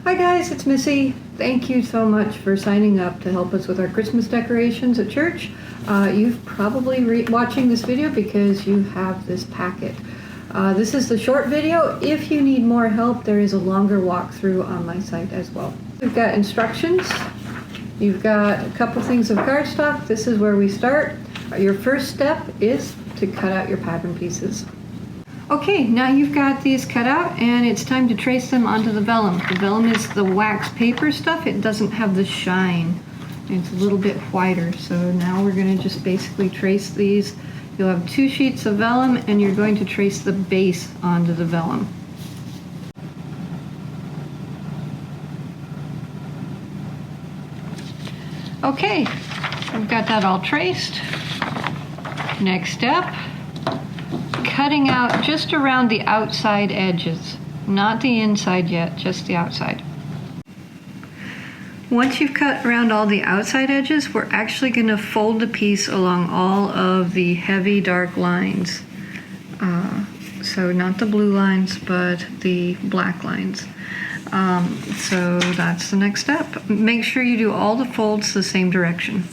Hi guys, it's Missy. Thank you so much for signing up to help us with our Christmas decorations at church. You've probably watching this video because you have this packet. This is the short video. If you need more help, there is a longer walkthrough on my site as well. We've got instructions. You've got a couple things of cardstock. This is where we start. Your first step is to cut out your pattern pieces. Okay, now you've got these cut out and it's time to trace them onto the vellum. The vellum is the wax paper stuff. It doesn't have the shine. It's a little bit whiter. So now we're going to just basically trace these. You'll have 2 sheets of vellum and you're going to trace the base onto the vellum. Okay, I've got that all traced. Next step, cutting out just around the outside edges, not the inside yet, just the outside. Once you've cut around all the outside edges, we're actually going to fold the piece along all of the heavy dark lines. So not the blue lines, but the black lines. So that's the next step. Make sure you do all the folds the same direction.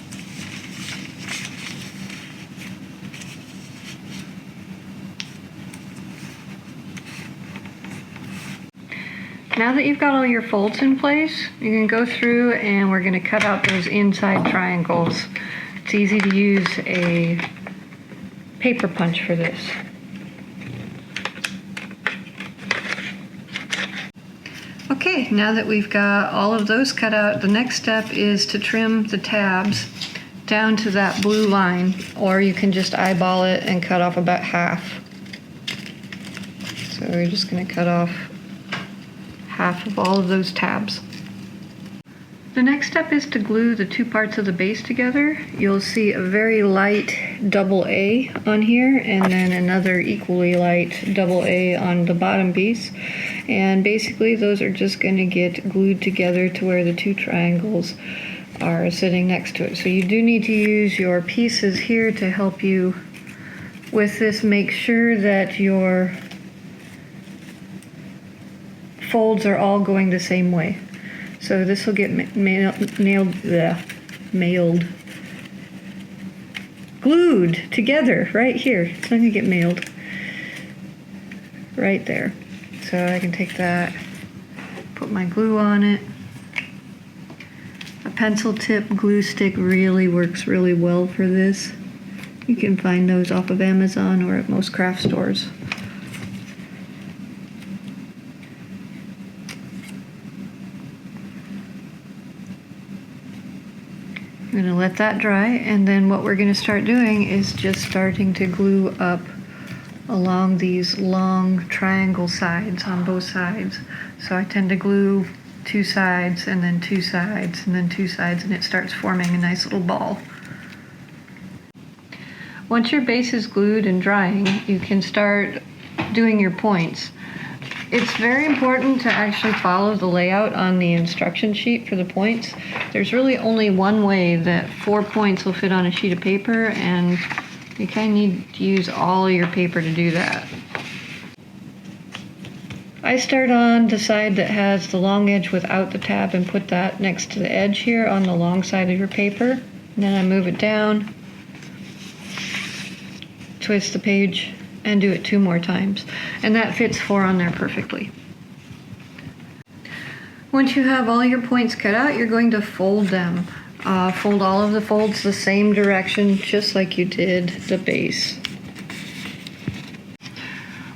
Now that you've got all your folds in place, you can go through and we're going to cut out those inside triangles. It's easy to use a paper punch for this. Okay, now that we've got all of those cut out, the next step is to trim the tabs down to that blue line, or you can just eyeball it and cut off about half. So we're just going to cut off half of all of those tabs. The next step is to glue the 2 parts of the base together. You'll see a very light double A on here and then another equally light double A on the bottom piece. And basically those are just going to get glued together to where the 2 triangles are sitting next to it. So you do need to use your pieces here to help you with this. Make sure that your folds are all going the same way. So this will get glued together right here. It's not going to get mailed. Right there. So I can take that, put my glue on it. A pencil tip glue stick really works really well for this. You can find those off of Amazon or at most craft stores. I'm going to let that dry, and then what we're going to start doing is just starting to glue up along these long triangle sides on both sides. So I tend to glue 2 sides and then 2 sides and then 2 sides, and it starts forming a nice little ball. Once your base is glued and drying, you can start doing your points. It's very important to actually follow the layout on the instruction sheet for the points. There's really only one way that 4 points will fit on a sheet of paper, and you kind of need to use all of your paper to do that. I start on the side that has the long edge without the tab and put that next to the edge here on the long side of your paper. And then I move it down, twist the page, and do it 2 more times. And that fits 4 on there perfectly. Once you have all your points cut out, you're going to fold them. Fold all of the folds the same direction, just like you did the base.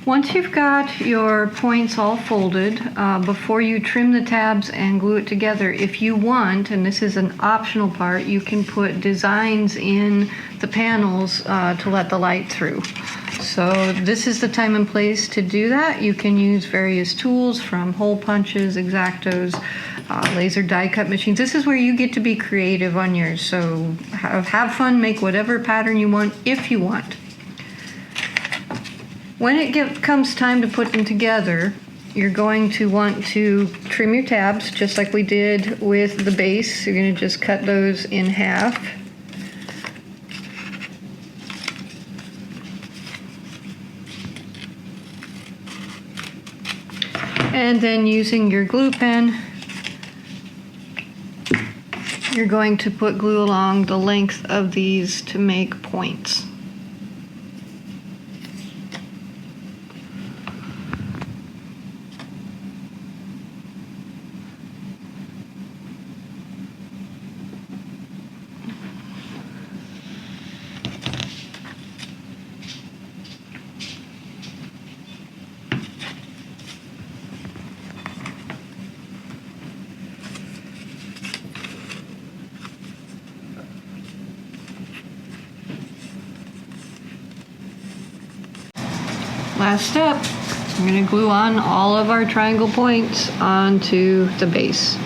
Once you've got your points all folded, before you trim the tabs and glue it together, if you want, and this is an optional part, you can put designs in the panels to let the light through. So this is the time and place to do that. You can use various tools from hole punches, X-Actos, laser die cut machines. This is where you get to be creative on yours. So have fun, make whatever pattern you want if you want. When it comes time to put them together, you're going to want to trim your tabs just like we did with the base. You're going to just cut those in half. And then using your glue pen, You're going to put glue along the length of these to make points. Last step, we're going to glue on all of our triangle points onto the base.